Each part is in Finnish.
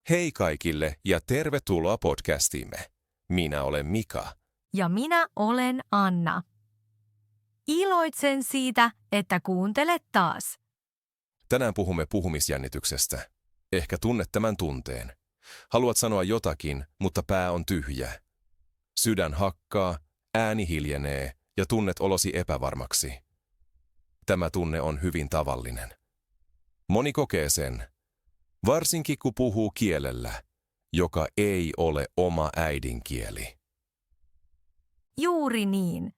Hei kaikille ja tervetuloa podcastiimme. Minä olen Mika. Ja minä olen Anna. Iloitsen siitä, että kuuntelet taas. Tänään puhumme puhumisjännityksestä. Ehkä tunnet tämän tunteen. Haluat sanoa jotakin, mutta pää on tyhjä. Sydän hakkaa, ääni hiljenee ja tunnet olosi epävarmaksi. Tämä tunne on hyvin tavallinen. Moni kokee sen, varsinkin kun puhuu kielellä, joka ei ole oma äidinkieli. Juuri niin.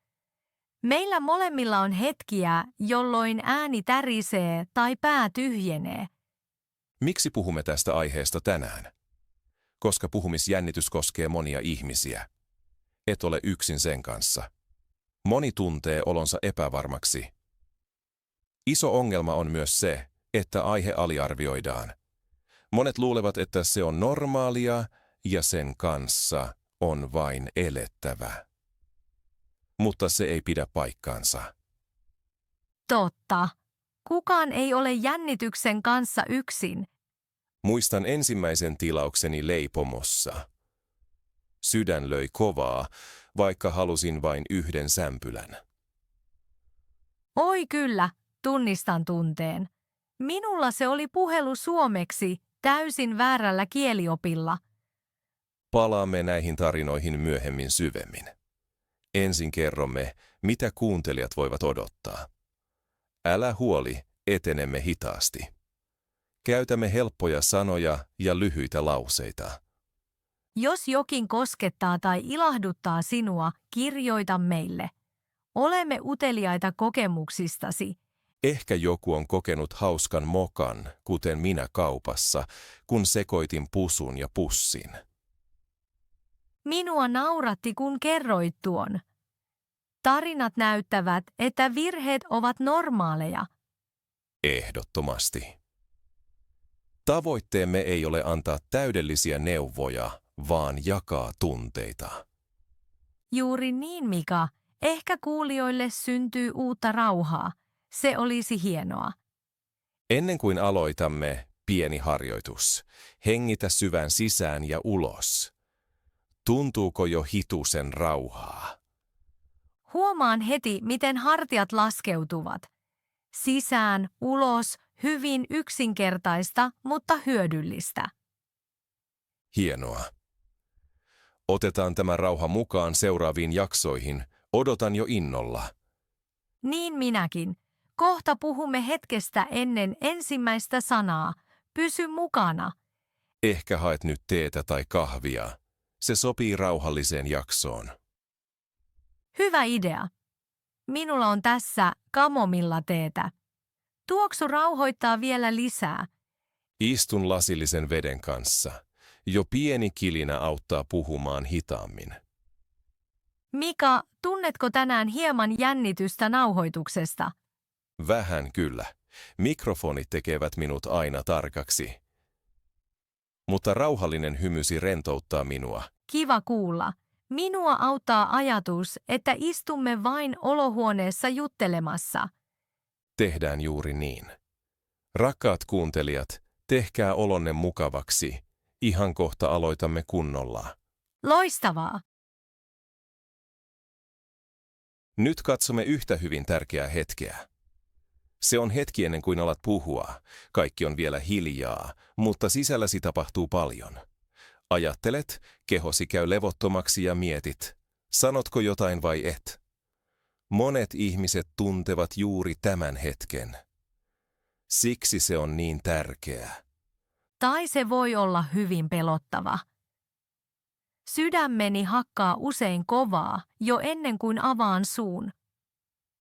Meillä molemmilla on hetkiä, jolloin ääni tärisee tai pää tyhjenee. Miksi puhumme tästä aiheesta tänään? Koska puhumisjännitys koskee monia ihmisiä. Et ole yksin sen kanssa. Moni tuntee olonsa epävarmaksi. Iso ongelma on myös se, että aihe aliarvioidaan. Monet luulevat, että se on normaalia ja sen kanssa on vain elettävä. Mutta se ei pidä paikkaansa. Totta. Kukaan ei ole jännityksen kanssa yksin. Muistan ensimmäisen tilaukseni leipomossa. Sydän löi kovaa, vaikka halusin vain yhden sämpylän. Oi kyllä, tunnistan tunteen. Minulla se oli puhelu suomeksi, täysin väärällä kieliopilla. Palaamme näihin tarinoihin myöhemmin syvemmin. Ensin kerromme, mitä kuuntelijat voivat odottaa. Älä huoli, etenemme hitaasti. Käytämme helppoja sanoja ja lyhyitä lauseita. Jos jokin koskettaa tai ilahduttaa sinua, kirjoita meille. Olemme uteliaita kokemuksistasi. Ehkä joku on kokenut hauskan mokan, kuten minä kaupassa, kun sekoitin pusun ja pussin. Minua nauratti, kun kerroit tuon. Tarinat näyttävät, että virheet ovat normaaleja. Ehdottomasti. Tavoitteemme ei ole antaa täydellisiä neuvoja, vaan jakaa tunteita. Juuri niin, Mika. Ehkä kuulijoille syntyy uutta rauhaa. Se olisi hienoa. Ennen kuin aloitamme, pieni harjoitus. Hengitä syvään sisään ja ulos. Tuntuuko jo hitusen rauhaa? Huomaan heti, miten hartiat laskeutuvat. Sisään, ulos, hyvin yksinkertaista, mutta hyödyllistä. Hienoa. Otetaan tämä rauha mukaan seuraaviin jaksoihin. Odotan jo innolla. Niin minäkin. Kohta puhumme hetkestä ennen ensimmäistä sanaa. Pysy mukana. Ehkä haet nyt teetä tai kahvia. Se sopii rauhalliseen jaksoon. Hyvä idea. Minulla on tässä kamomillateetä. Tuoksu rauhoittaa vielä lisää. Istun lasillisen veden kanssa. Jo pieni kilinä auttaa puhumaan hitaammin. Mika, tunnetko tänään hieman jännitystä nauhoituksesta? Vähän kyllä. Mikrofonit tekevät minut aina tarkaksi. Mutta rauhallinen hymysi rentouttaa minua. Kiva kuulla. Minua auttaa ajatus, että istumme vain olohuoneessa juttelemassa. Tehdään juuri niin. Rakkaat kuuntelijat, tehkää olonne mukavaksi. Ihan kohta aloitamme kunnolla. Loistavaa! Nyt katsomme yhtä hyvin tärkeää hetkeä. Se on hetki ennen kuin alat puhua. Kaikki on vielä hiljaa, mutta sisälläsi tapahtuu paljon. Ajattelet, kehosi käy levottomaksi ja mietit, sanotko jotain vai et. Monet ihmiset tuntevat juuri tämän hetken. Siksi se on niin tärkeää. Tai se voi olla hyvin pelottava. Sydämeni hakkaa usein kovaa jo ennen kuin avaan suun.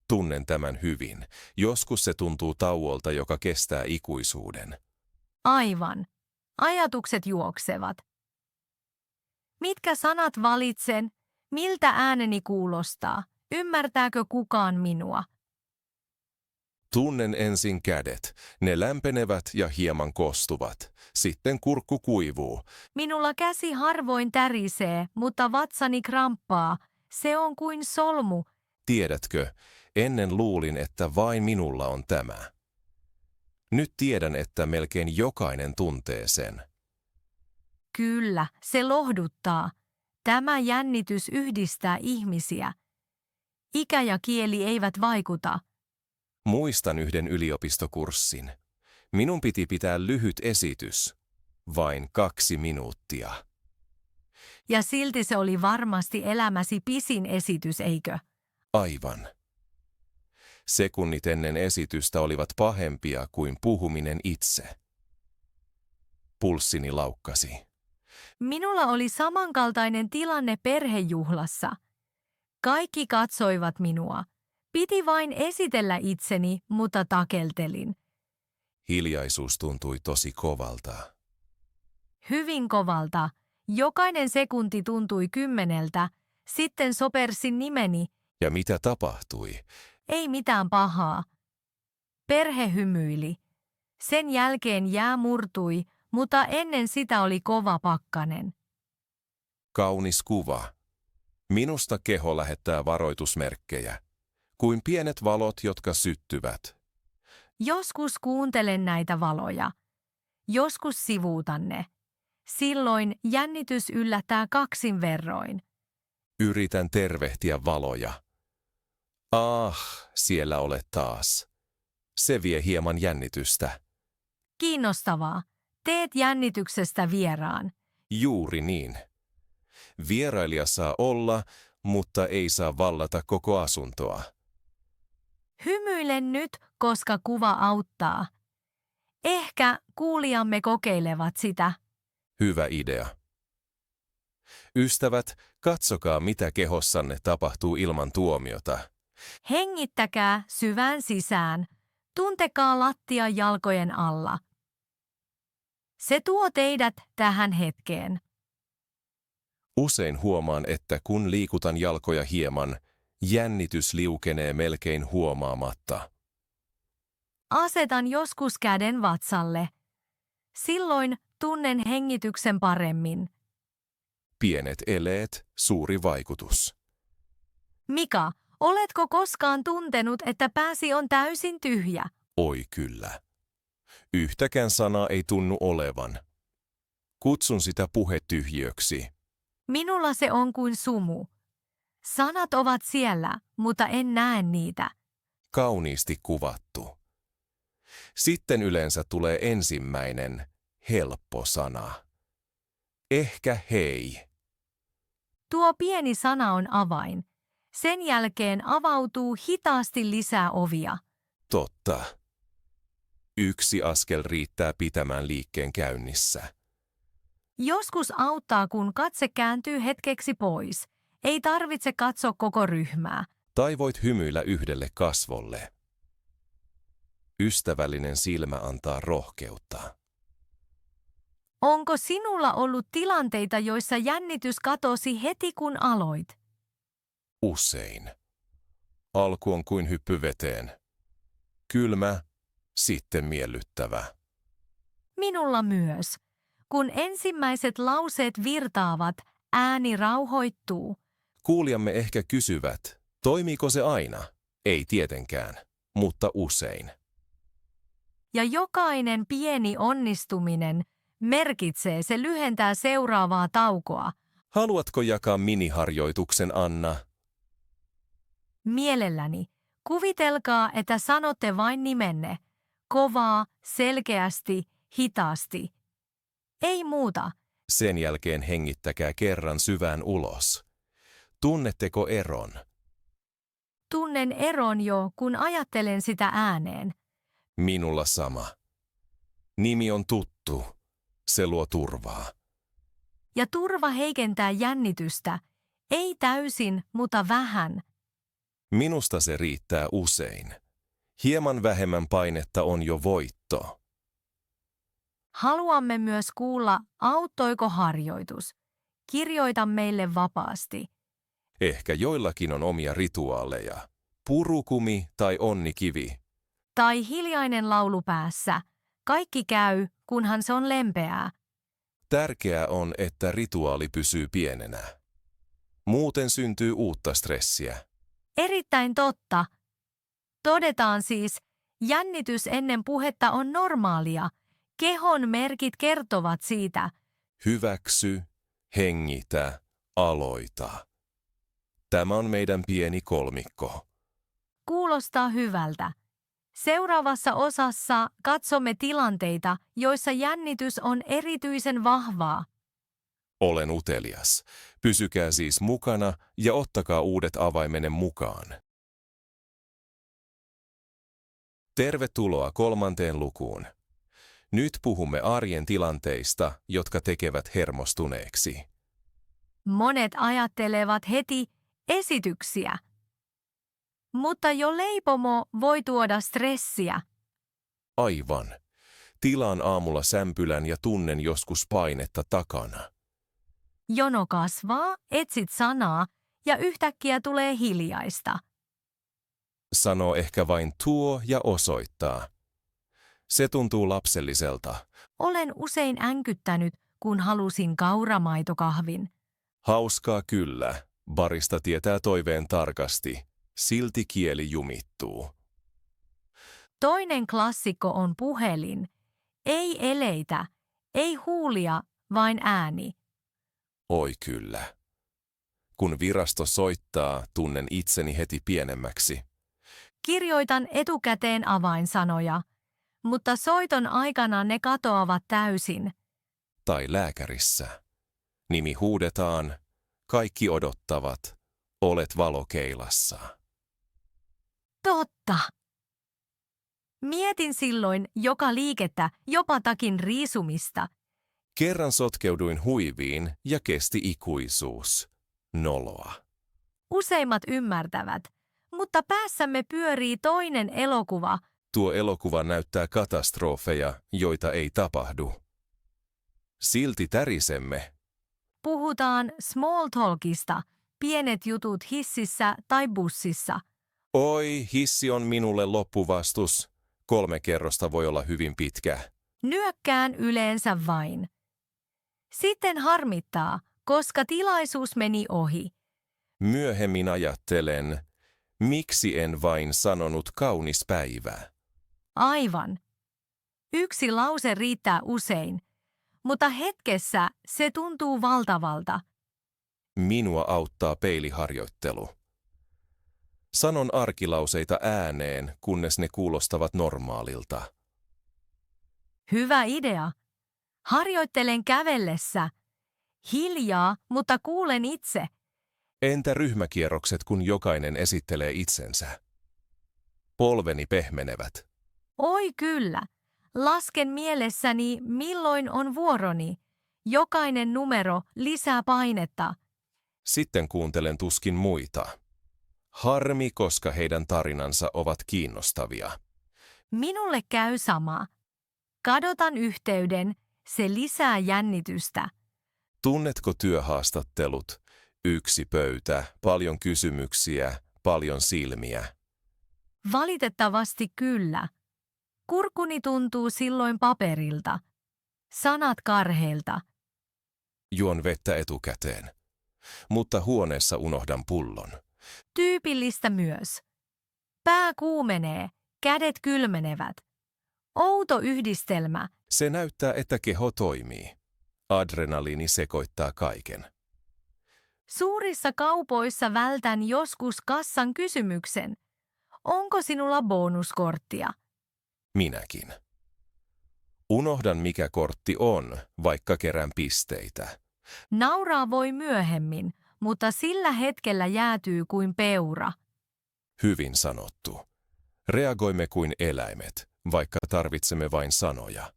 Tunnen tämän hyvin. Joskus se tuntuu tauolta, joka kestää ikuisuuden. Aivan. Ajatukset juoksevat. Mitkä sanat valitsen? Miltä ääneni kuulostaa? Ymmärtääkö kukaan minua? Tunnen ensin kädet. Ne lämpenevät ja hieman kostuvat. Sitten kurkku kuivuu. Minulla käsi harvoin tärisee, mutta vatsani kramppaa. Se on kuin solmu. Tiedätkö, ennen luulin, että vain minulla on tämä. Nyt tiedän, että melkein jokainen tuntee sen. Kyllä, se lohduttaa. Tämä jännitys yhdistää ihmisiä. Ikä ja kieli eivät vaikuta. Muistan yhden yliopistokurssin. Minun piti pitää lyhyt esitys. Vain 2 minuuttia. Ja silti se oli varmasti elämäsi pisin esitys, eikö? Aivan. Sekunnit ennen esitystä olivat pahempia kuin puhuminen itse. Pulssini laukkasi. Minulla oli samankaltainen tilanne perhejuhlassa. Kaikki katsoivat minua. Piti vain esitellä itseni, mutta takeltelin. Hiljaisuus tuntui tosi kovalta. Hyvin kovalta. Jokainen sekunti tuntui 10. Sitten sopersin nimeni. Ja mitä tapahtui? Ei mitään pahaa. Perhe hymyili. Sen jälkeen jää murtui, mutta ennen sitä oli kova pakkanen. Kaunis kuva. Minusta keho lähettää varoitusmerkkejä, kuin pienet valot, jotka syttyvät. Joskus kuuntelen näitä valoja. Joskus sivuutan ne. Silloin jännitys yllättää 2 verroin. Yritän tervehtiä valoja. Siellä olet taas. Se vie hieman jännitystä. Kiinnostavaa. Teet jännityksestä vieraan. Juuri niin. Vierailija saa olla, mutta ei saa vallata koko asuntoa. Hymyile nyt, koska kuva auttaa. Ehkä kuulijamme kokeilevat sitä. Hyvä idea. Ystävät, katsokaa mitä kehossanne tapahtuu ilman tuomiota. Hengittäkää syvään sisään. Tuntekaa lattia jalkojen alla. Se tuo teidät tähän hetkeen. Usein huomaan, että kun liikutan jalkoja hieman, jännitys liukenee melkein huomaamatta. Asetan joskus käden vatsalle. Silloin tunnen hengityksen paremmin. Pienet eleet, suuri vaikutus. Mika, oletko koskaan tuntenut, että pääsi on täysin tyhjä? Oi kyllä. Yhtäkään sanaa ei tunnu olevan. Kutsun sitä puhetyhjiöksi. Minulla se on kuin sumu. Sanat ovat siellä, mutta en näe niitä. Kauniisti kuvattu. Sitten yleensä tulee ensimmäinen, helppo sana. Ehkä hei. Tuo pieni sana on avain. Sen jälkeen avautuu hitaasti lisää ovia. Totta. 1 askel riittää pitämään liikkeen käynnissä. Joskus auttaa, kun katse kääntyy hetkeksi pois. Ei tarvitse katsoa koko ryhmää. Tai voit hymyillä yhdelle kasvolle. Ystävällinen silmä antaa rohkeutta. Onko sinulla ollut tilanteita, joissa jännitys katosi heti kun aloit? Usein. Alku on kuin hyppy veteen. Kylmä, sitten miellyttävä. Minulla myös. Kun ensimmäiset lauseet virtaavat, ääni rauhoittuu. Kuulijamme ehkä kysyvät, toimiiko se aina? Ei tietenkään, mutta usein. Ja jokainen pieni onnistuminen merkitsee, se lyhentää seuraavaa taukoa. Haluatko jakaa miniharjoituksen, Anna? Mielelläni. Kuvitelkaa, että sanotte vain nimenne. Kovaa, selkeästi, hitaasti. Ei muuta. Sen jälkeen hengittäkää kerran syvään ulos. Tunnetteko eron? Tunnen eron jo, kun ajattelen sitä ääneen. Minulla sama. Nimi on tuttu. Se luo turvaa. Ja turva heikentää jännitystä. Ei täysin, mutta vähän. Minusta se riittää usein. Hieman vähemmän painetta on jo voitto. Haluamme myös kuulla, auttoiko harjoitus. Kirjoita meille vapaasti. Ehkä joillakin on omia rituaaleja. Purukumi tai onnikivi. Tai hiljainen laulu päässä. Kaikki käy, kunhan se on lempeää. Tärkeää on, että rituaali pysyy pienenä. Muuten syntyy uutta stressiä. Erittäin totta. Todetaan siis, jännitys ennen puhetta on normaalia. Kehon merkit kertovat siitä. Hyväksy, hengitä, aloita. Tämä on meidän pieni kolmikko. Kuulostaa hyvältä. Seuraavassa osassa katsomme tilanteita, joissa jännitys on erityisen vahvaa. Olen utelias. Pysykää siis mukana ja ottakaa uudet avaimenne mukaan. Tervetuloa 3. lukuun. Nyt puhumme arjen tilanteista, jotka tekevät hermostuneeksi. Monet ajattelevat heti esityksiä. Mutta jo leipomo voi tuoda stressiä. Aivan. Tilaan aamulla sämpylän ja tunnen joskus painetta takana. Jono kasvaa, etsit sanaa ja yhtäkkiä tulee hiljaista. Sanoo ehkä vain tuo ja osoittaa. Se tuntuu lapselliselta. Olen usein änkyttänyt, kun halusin kauramaitokahvin. Hauskaa kyllä. Barista tietää toiveen tarkasti. Silti kieli jumittuu. Toinen klassikko on puhelin. Ei eleitä, ei huulia, vain ääni. Oi kyllä. Kun virasto soittaa, tunnen itseni heti pienemmäksi. Kirjoitan etukäteen avainsanoja, mutta soiton aikana ne katoavat täysin. Tai lääkärissä. Nimi huudetaan. Kaikki odottavat. Olet valokeilassa. Totta. Mietin silloin joka liikettä, jopa takin riisumista. Kerran sotkeuduin huiviin ja kesti ikuisuus. Noloa. Useimmat ymmärtävät, mutta päässämme pyörii toinen elokuva. Tuo elokuva näyttää katastrofeja, joita ei tapahdu. Silti tärisemme. Puhutaan small talkista, pienet jutut hississä tai bussissa. Oi, hissi on minulle loppuvastus. 3 kerrosta voi olla hyvin pitkä. Nyökkään yleensä vain. Sitten harmittaa, koska tilaisuus meni ohi. Myöhemmin ajattelen, miksi en vain sanonut kaunis päivä. Aivan. Yksi lause riittää usein, mutta hetkessä se tuntuu valtavalta. Minua auttaa peiliharjoittelu. Sanon arkilauseita ääneen, kunnes ne kuulostavat normaalilta. Hyvä idea. Harjoittelen kävellessä. Hiljaa, mutta kuulen itse. Entä ryhmäkierrokset, kun jokainen esittelee itsensä? Polveni pehmenevät. Oi kyllä. Lasken mielessäni, milloin on vuoroni. Jokainen numero lisää painetta. Sitten kuuntelen tuskin muita. Harmi, koska heidän tarinansa ovat kiinnostavia. Minulle käy sama. Kadotan yhteyden, se lisää jännitystä. Tunnetko työhaastattelut? Yksi pöytä, paljon kysymyksiä, paljon silmiä. Valitettavasti kyllä. Kurkuni tuntuu silloin paperilta. Sanat karheilta. Juon vettä etukäteen. Mutta huoneessa unohdan pullon. Tyypillistä myös. Pää kuumenee, kädet kylmenevät. Outo yhdistelmä. Se näyttää, että keho toimii. Adrenaliini sekoittaa kaiken. Suurissa kaupoissa vältän joskus kassan kysymyksen. Onko sinulla bonuskorttia? Minäkin. Unohdan, mikä kortti on, vaikka kerään pisteitä. Nauraa voi myöhemmin, mutta sillä hetkellä jäätyy kuin peura. Hyvin sanottu. Reagoimme kuin eläimet, vaikka tarvitsemme vain sanoja.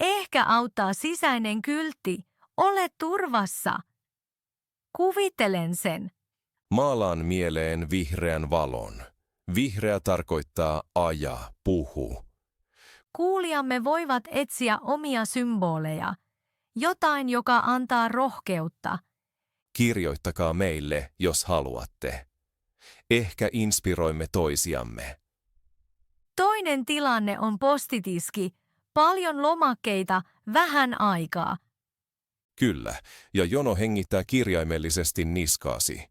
Ehkä auttaa sisäinen kyltti. Ole turvassa. Kuvittelen sen. Maalaan mieleen vihreän valon. Vihreä tarkoittaa aja, puhu. Kuulijamme voivat etsiä omia symboleja. Jotain, joka antaa rohkeutta. Kirjoittakaa meille, jos haluatte. Ehkä inspiroimme toisiamme. Toinen tilanne on postitiski. Paljon lomakkeita, vähän aikaa. Kyllä, ja jono hengittää kirjaimellisesti niskaasi.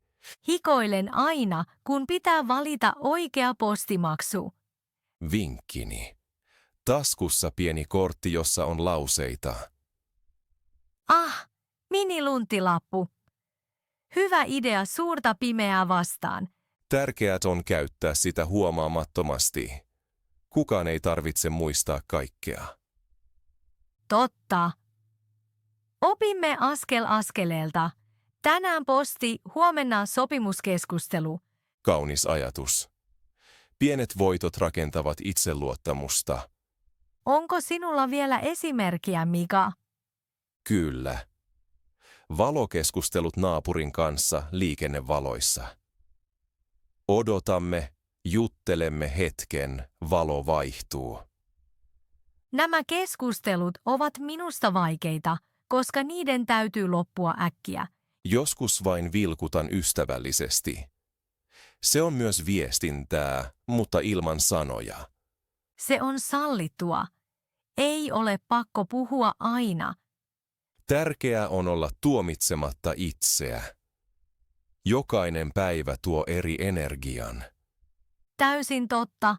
Hikoilen aina, kun pitää valita oikea postimaksu. Vinkkini. Taskussa pieni kortti, jossa on lauseita. Minilunttilappu. Hyvä idea suurta pimeää vastaan. Tärkeät on käyttää sitä huomaamattomasti. Kukaan ei tarvitse muistaa kaikkea. Totta. Opimme askel askeleelta. Tänään posti, huomenna sopimuskeskustelu. Kaunis ajatus. Pienet voitot rakentavat itseluottamusta. Onko sinulla vielä esimerkkiä, Mika? Kyllä. Valokeskustelut naapurin kanssa liikennevaloissa. Odotamme, juttelemme hetken, valo vaihtuu. Nämä keskustelut ovat minusta vaikeita, koska niiden täytyy loppua äkkiä. Joskus vain vilkutan ystävällisesti. Se on myös viestintää, mutta ilman sanoja. Se on sallittua. Ei ole pakko puhua aina. Tärkeää on olla tuomitsematta itseä. Jokainen päivä tuo eri energian. Täysin totta.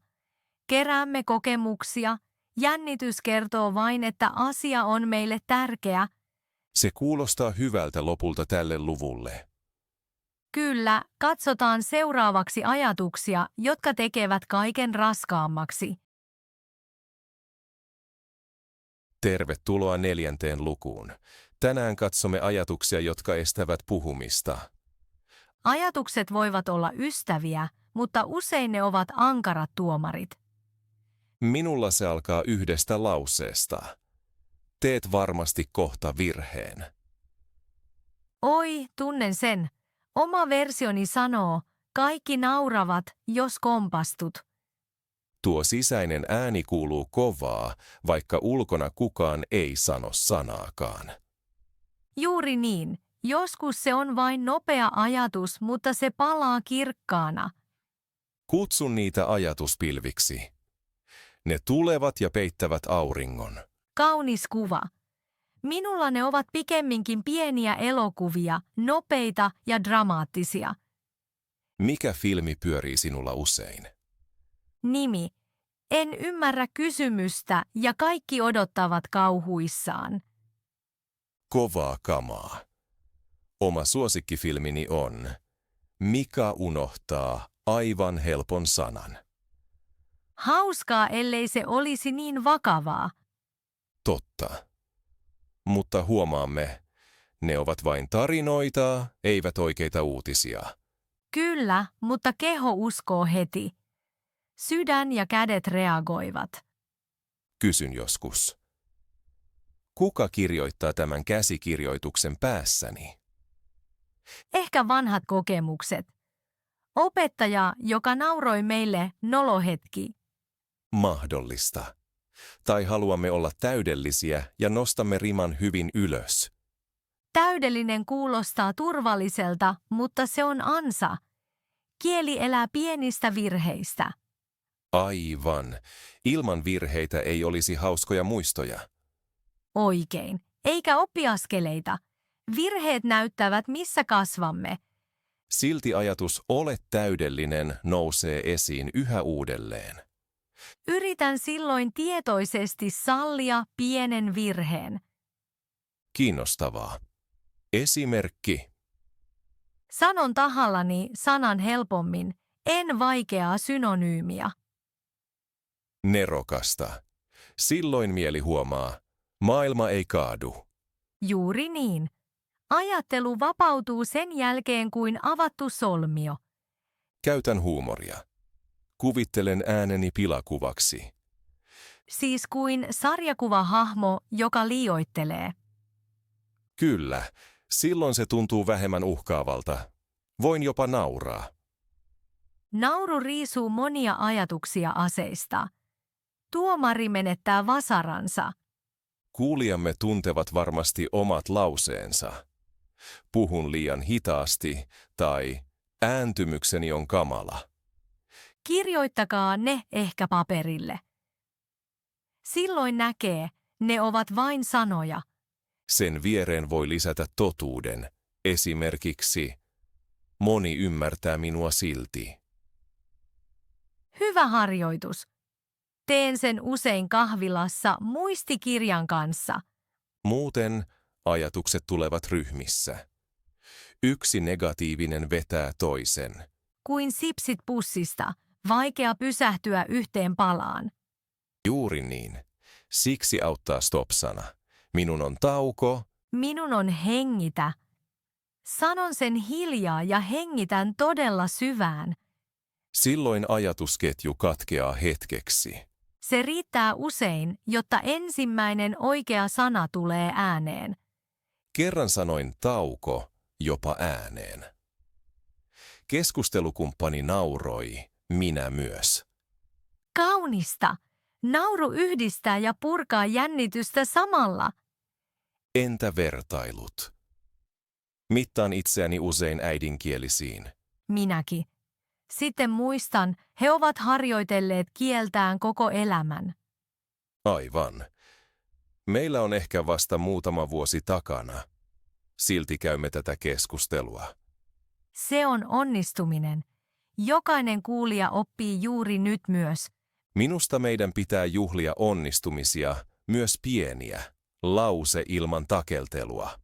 Keräämme kokemuksia. Jännitys kertoo vain, että asia on meille tärkeä. Se kuulostaa hyvältä lopulta tälle luvulle. Kyllä, katsotaan seuraavaksi ajatuksia, jotka tekevät kaiken raskaammaksi. Tervetuloa 4. lukuun. Tänään katsomme ajatuksia, jotka estävät puhumista. Ajatukset voivat olla ystäviä, mutta usein ne ovat ankarat tuomarit. Minulla se alkaa yhdestä lauseesta. Teet varmasti kohta virheen. Oi, tunnen sen. Oma versioni sanoo, kaikki nauravat, jos kompastut. Tuo sisäinen ääni kuuluu kovaa, vaikka ulkona kukaan ei sano sanaakaan. Juuri niin. Joskus se on vain nopea ajatus, mutta se palaa kirkkaana. Kutsun niitä ajatuspilviksi. Ne tulevat ja peittävät auringon. Kaunis kuva. Minulla ne ovat pikemminkin pieniä elokuvia, nopeita ja dramaattisia. Mikä filmi pyörii sinulla usein? Nimi. En ymmärrä kysymystä ja kaikki odottavat kauhuissaan. Kovaa kamaa. Oma suosikkifilmini on Mika unohtaa aivan helpon sanan. Hauskaa, ellei se olisi niin vakavaa. Totta. Mutta huomaamme, ne ovat vain tarinoita, eivät oikeita uutisia. Kyllä, mutta keho uskoo heti. Sydän ja kädet reagoivat. Kysyn joskus. Kuka kirjoittaa tämän käsikirjoituksen päässäni? Ehkä vanhat kokemukset. Opettaja, joka nauroi meille nolohetki. Mahdollista. Tai haluamme olla täydellisiä ja nostamme riman hyvin ylös. Täydellinen kuulostaa turvalliselta, mutta se on ansa. Kieli elää pienistä virheistä. Aivan. Ilman virheitä ei olisi hauskoja muistoja. Oikein. Eikä oppiaskeleita. Virheet näyttävät, missä kasvamme. Silti ajatus ole täydellinen nousee esiin yhä uudelleen. Yritän silloin tietoisesti sallia pienen virheen. Kiinnostavaa. Esimerkki. Sanon tahallani sanan helpommin, en vaikeaa synonyymiä. Nerokasta. Silloin mieli huomaa, maailma ei kaadu. Juuri niin. Ajattelu vapautuu sen jälkeen kuin avattu solmio. Käytän huumoria. Kuvittelen ääneni pilakuvaksi. Siis kuin sarjakuvahahmo, joka liioittelee. Kyllä, silloin se tuntuu vähemmän uhkaavalta. Voin jopa nauraa. Nauru riisuu monia ajatuksia aseista. Tuomari menettää vasaransa. Kuulijamme tuntevat varmasti omat lauseensa. Puhun liian hitaasti tai ääntymykseni on kamala. Kirjoittakaa ne ehkä paperille. Silloin näkee, ne ovat vain sanoja. Sen viereen voi lisätä totuuden. Esimerkiksi, moni ymmärtää minua silti. Hyvä harjoitus. Teen sen usein kahvilassa muistikirjan kanssa. Muuten Ajatukset tulevat ryhmissä. Yksi negatiivinen vetää toisen. Kuin sipsit pussista, vaikea pysähtyä yhteen palaan. Juuri niin. Siksi auttaa stop-sana. Minun on tauko. Minun on hengitä. Sanon sen hiljaa ja hengitän todella syvään. Silloin ajatusketju katkeaa hetkeksi. Se riittää usein, jotta ensimmäinen oikea sana tulee ääneen. Kerran sanoin tauko jopa ääneen. Keskustelukumppani nauroi, minä myös. Kaunista! Nauru yhdistää ja purkaa jännitystä samalla. Entä vertailut? Mittaan itseäni usein äidinkielisiin. Minäkin. Sitten muistan, he ovat harjoitelleet kieltään koko elämän. Aivan. Meillä on ehkä vasta muutama vuosi takana. Silti käymme tätä keskustelua. Se on onnistuminen. Jokainen kuulija oppii juuri nyt myös. Minusta meidän pitää juhlia onnistumisia, myös pieniä, lause ilman takeltelua.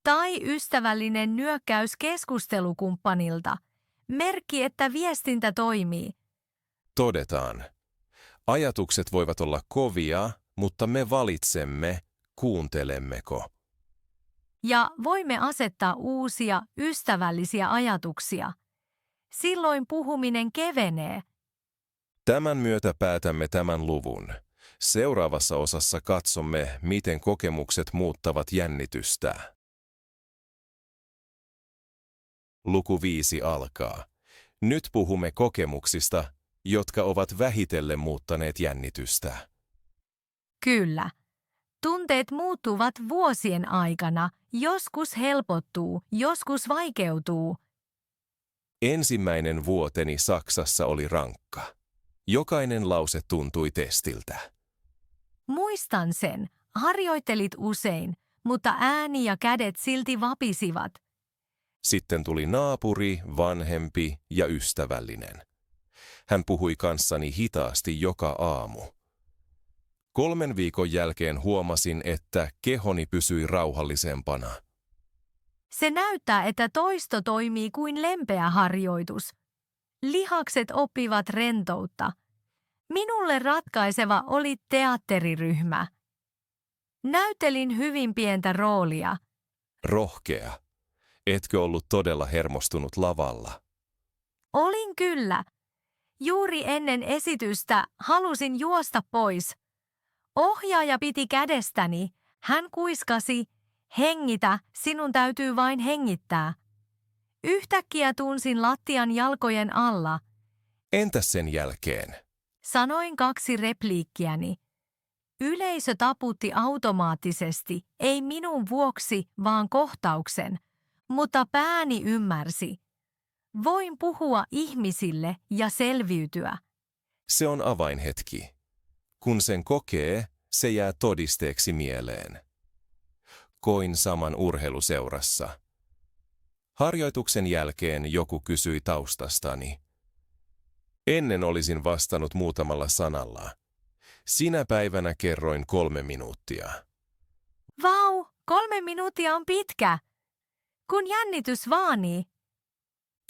Tai ystävällinen nyökkäys keskustelukumppanilta. Merkki, että viestintä toimii. Todetaan. Ajatukset voivat olla kovia, mutta me valitsemme, kuuntelemmeko. Ja voimme asettaa uusia, ystävällisiä ajatuksia. Silloin puhuminen kevenee. Tämän myötä päätämme tämän luvun. Seuraavassa osassa katsomme, miten kokemukset muuttavat jännitystä. Luku 5 alkaa. Nyt puhumme kokemuksista, jotka ovat vähitellen muuttaneet jännitystä. Kyllä. Tunteet muuttuvat vuosien aikana, joskus helpottuu, joskus vaikeutuu. Ensimmäinen vuoteni Saksassa oli rankka. Jokainen lause tuntui testiltä. Muistan sen, harjoittelit usein, mutta ääni ja kädet silti vapisivat. Sitten tuli naapuri, vanhempi ja ystävällinen. Hän puhui kanssani hitaasti joka aamu. 3 viikon jälkeen huomasin, että kehoni pysyi rauhallisempana. Se näyttää, että toisto toimii kuin lempeä harjoitus. Lihakset oppivat rentoutta. Minulle ratkaiseva oli teatteriryhmä. Näytelin hyvin pientä roolia. Rohkea. Etkö ollut todella hermostunut lavalla? Olin kyllä. Juuri ennen esitystä halusin juosta pois. Ohjaaja piti kädestäni. Hän kuiskasi, hengitä, sinun täytyy vain hengittää. Yhtäkkiä tunsin lattian jalkojen alla. Entäs sen jälkeen? Sanoin 2 repliikkiäni. Yleisö taputti automaattisesti, ei minun vuoksi, vaan kohtauksen. Mutta pääni ymmärsi. Voin puhua ihmisille ja selviytyä. Se on avainhetki. Kun sen kokee, se jää todisteeksi mieleen. Koin saman urheiluseurassa. Harjoituksen jälkeen joku kysyi taustastani. Ennen olisin vastannut muutamalla sanalla. Sinä päivänä kerroin 3 minuuttia. Vau, 3 minuuttia on pitkä. Kun jännitys vaanii.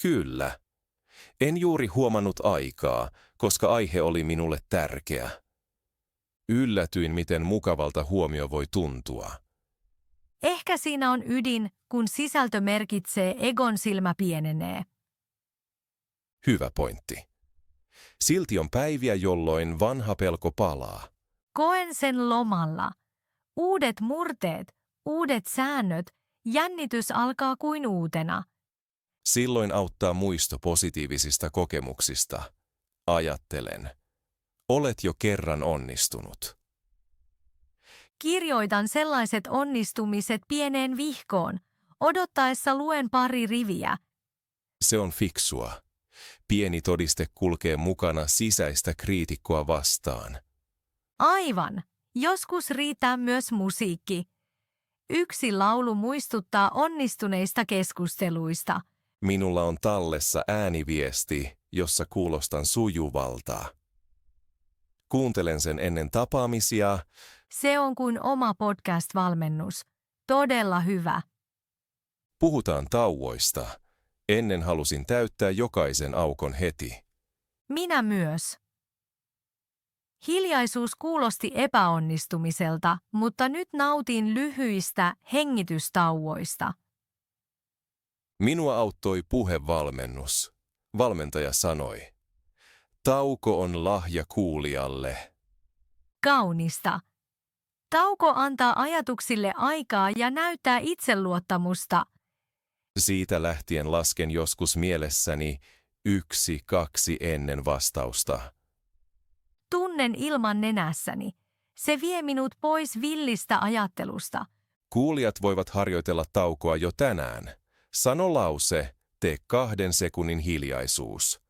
Kyllä. En juuri huomannut aikaa, koska aihe oli minulle tärkeä. Yllätyin, miten mukavalta huomio voi tuntua. Ehkä siinä on ydin, kun sisältö merkitsee egon silmä pienenee. Hyvä pointti. Silti on päiviä, jolloin vanha pelko palaa. Koen sen lomalla. Uudet murteet, uudet säännöt, jännitys alkaa kuin uutena. Silloin auttaa muisto positiivisista kokemuksista. Ajattelen. Olet jo kerran onnistunut. Kirjoitan sellaiset onnistumiset pieneen vihkoon. Odottaessa luen pari riviä. Se on fiksua. Pieni todiste kulkee mukana sisäistä kriitikkoa vastaan. Aivan. Joskus riittää myös musiikki. Yksi laulu muistuttaa onnistuneista keskusteluista. Minulla on tallessa ääniviesti, jossa kuulostan sujuvalta. Kuuntelen sen ennen tapaamisia. Se on kuin oma podcast-valmennus. Todella hyvä. Puhutaan tauoista. Ennen halusin täyttää jokaisen aukon heti. Minä myös. Hiljaisuus kuulosti epäonnistumiselta, mutta nyt nautin lyhyistä hengitystauoista. Minua auttoi puhevalmennus. Valmentaja sanoi, tauko on lahja kuulijalle. Kaunista. Tauko antaa ajatuksille aikaa ja näyttää itseluottamusta. Siitä lähtien lasken joskus mielessäni 1, 2 ennen vastausta. Tunnen ilman nenässäni. Se vie minut pois villistä ajattelusta. Kuulijat voivat harjoitella taukoa jo tänään. Sano lause, tee 2 sekunnin hiljaisuus.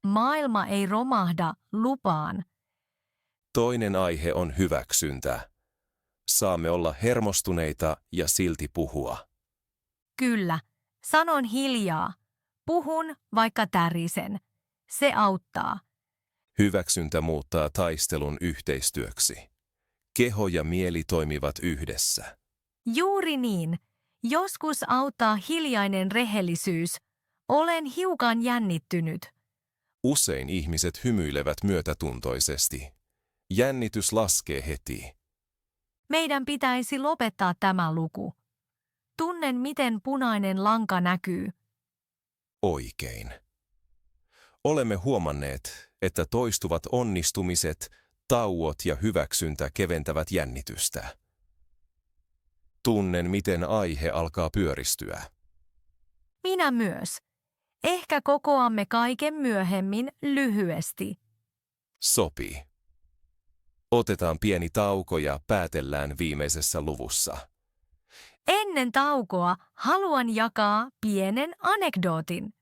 Maailma ei romahda, lupaan. Toinen aihe on hyväksyntä. Saamme olla hermostuneita ja silti puhua. Kyllä, sanon hiljaa. Puhun, vaikka tärisen. Se auttaa. Hyväksyntä muuttaa taistelun yhteistyöksi. Keho ja mieli toimivat yhdessä. Juuri niin. Joskus auttaa hiljainen rehellisyys. Olen hiukan jännittynyt. Usein ihmiset hymyilevät myötätuntoisesti. Jännitys laskee heti. Meidän pitäisi lopettaa tämä luku. Tunnen, miten punainen lanka näkyy. Oikein. Olemme huomanneet, että toistuvat onnistumiset, tauot ja hyväksyntä keventävät jännitystä. Tunnen, miten aihe alkaa pyöristyä. Minä myös. Ehkä kokoamme kaiken myöhemmin lyhyesti. Sopii. Otetaan pieni tauko ja päätellään viimeisessä luvussa. Ennen taukoa haluan jakaa pienen anekdootin.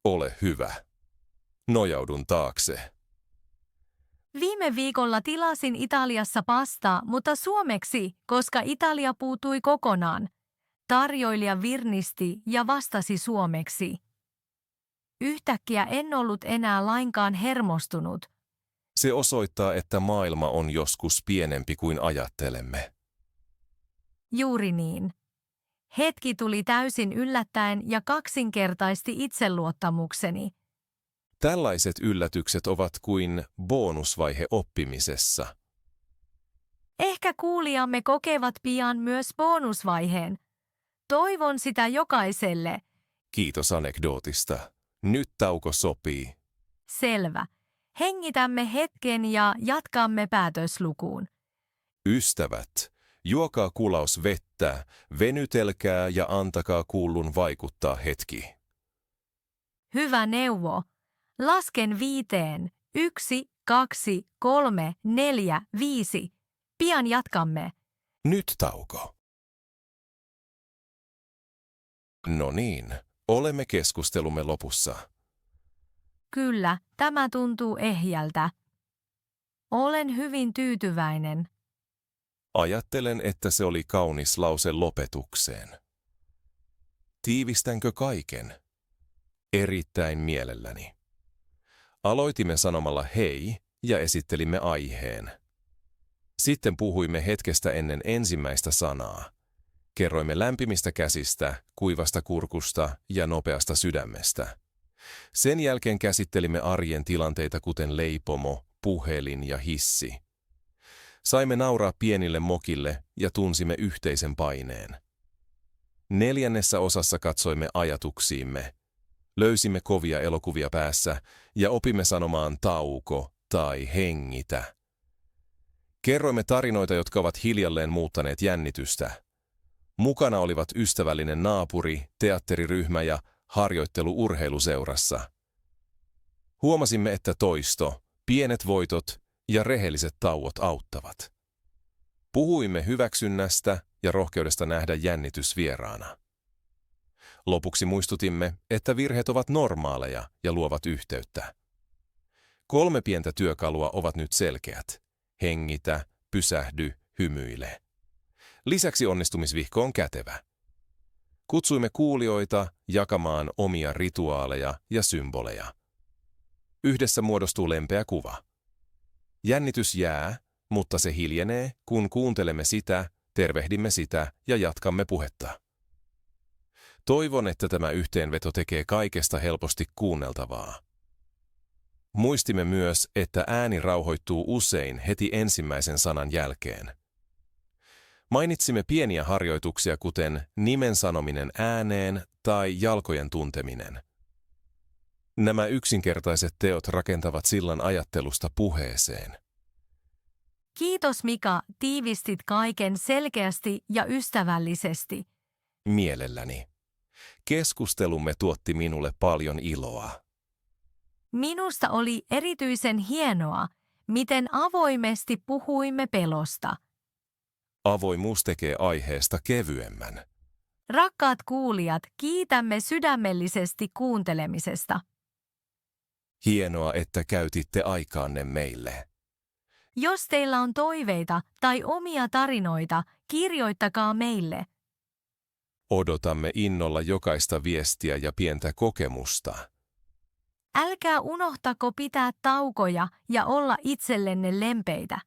Ole hyvä. Nojaudun taakse. Viime viikolla tilasin Italiassa pastaa, mutta suomeksi, koska Italia puutui kokonaan. Tarjoilija virnisti ja vastasi suomeksi. Yhtäkkiä en ollut enää lainkaan hermostunut. Se osoittaa, että maailma on joskus pienempi kuin ajattelemme. Juuri niin. Hetki tuli täysin yllättäen ja kaksinkertaisti itseluottamukseni. Tällaiset yllätykset ovat kuin bonusvaihe oppimisessa. Ehkä kuulijamme kokevat pian myös bonusvaiheen. Toivon sitä jokaiselle. Kiitos anekdootista. Nyt tauko sopii. Selvä. Hengitämme hetken ja jatkamme päätöslukuun. Ystävät, juokaa kulaus vettä, venytelkää ja antakaa kuullun vaikuttaa hetki. Hyvä neuvo. Lasken 5. 1, 2, 3, 4, 5. Pian jatkamme. Nyt tauko. No niin, olemme keskustelumme lopussa. Kyllä, tämä tuntuu ehjältä. Olen hyvin tyytyväinen. Ajattelen, että se oli kaunis lause lopetukseen. Tiivistänkö kaiken? Erittäin mielelläni. Aloitimme sanomalla hei ja esittelimme aiheen. Sitten puhuimme hetkestä ennen ensimmäistä sanaa. Kerroimme lämpimistä käsistä, kuivasta kurkusta ja nopeasta sydämestä. Sen jälkeen käsittelimme arjen tilanteita kuten leipomo, puhelin ja hissi. Saimme nauraa pienille mokille ja tunsimme yhteisen paineen. 4. osassa katsoimme ajatuksiimme. Löysimme kovia elokuvia päässä ja opimme sanomaan tauko tai hengitä. Kerroimme tarinoita, jotka ovat hiljalleen muuttaneet jännitystä. Mukana olivat ystävällinen naapuri, teatteriryhmä ja harjoittelu urheiluseurassa. Huomasimme, että toisto, pienet voitot ja rehelliset tauot auttavat. Puhuimme hyväksynnästä ja rohkeudesta nähdä jännitys vieraana. Lopuksi muistutimme, että virheet ovat normaaleja ja luovat yhteyttä. 3 pientä työkalua ovat nyt selkeät. Hengitä, pysähdy, hymyile. Lisäksi onnistumisvihko on kätevä. Kutsuimme kuulijoita jakamaan omia rituaaleja ja symboleja. Yhdessä muodostuu lempeä kuva. Jännitys jää, mutta se hiljenee, kun kuuntelemme sitä, tervehdimme sitä ja jatkamme puhetta. Toivon, että tämä yhteenveto tekee kaikesta helposti kuunneltavaa. Muistimme myös, että ääni rauhoittuu usein heti ensimmäisen sanan jälkeen. Mainitsimme pieniä harjoituksia, kuten nimen sanominen ääneen tai jalkojen tunteminen. Nämä yksinkertaiset teot rakentavat sillan ajattelusta puheeseen. Kiitos Mika, tiivistit kaiken selkeästi ja ystävällisesti. Mielelläni. Keskustelumme tuotti minulle paljon iloa. Minusta oli erityisen hienoa, miten avoimesti puhuimme pelosta. Avoimuus tekee aiheesta kevyemmän. Rakkaat kuulijat, kiitämme sydämellisesti kuuntelemisesta. Hienoa, että käytitte aikaanne meille. Jos teillä on toiveita tai omia tarinoita, kirjoittakaa meille. Odotamme innolla jokaista viestiä ja pientä kokemusta. Älkää unohtako pitää taukoja ja olla itsellenne lempeitä.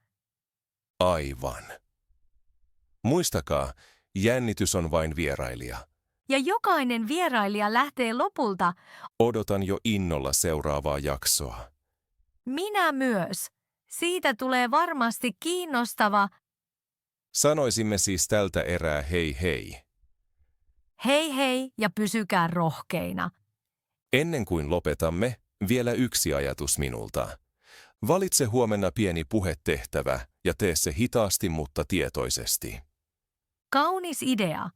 Aivan. Muistakaa, jännitys on vain vierailija. Ja jokainen vierailija lähtee lopulta. Odotan jo innolla seuraavaa jaksoa. Minä myös. Siitä tulee varmasti kiinnostava. Sanoisimme siis tältä erää hei hei. Hei hei ja pysykää rohkeina. Ennen kuin lopetamme, vielä yksi ajatus minulta. Valitse huomenna pieni puhetehtävä ja tee se hitaasti, mutta tietoisesti. Kaunis idea.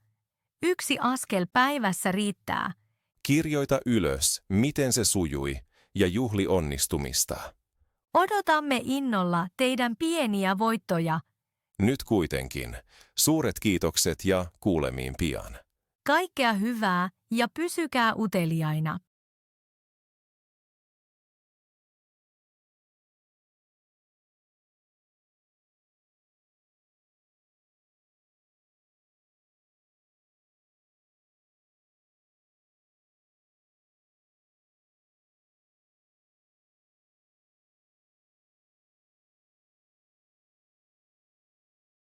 1 askel päivässä riittää. Kirjoita ylös, miten se sujui, ja juhli onnistumista. Odotamme innolla teidän pieniä voittoja. Nyt kuitenkin, suuret kiitokset ja kuulemiin pian. Kaikkea hyvää ja pysykää uteliaina.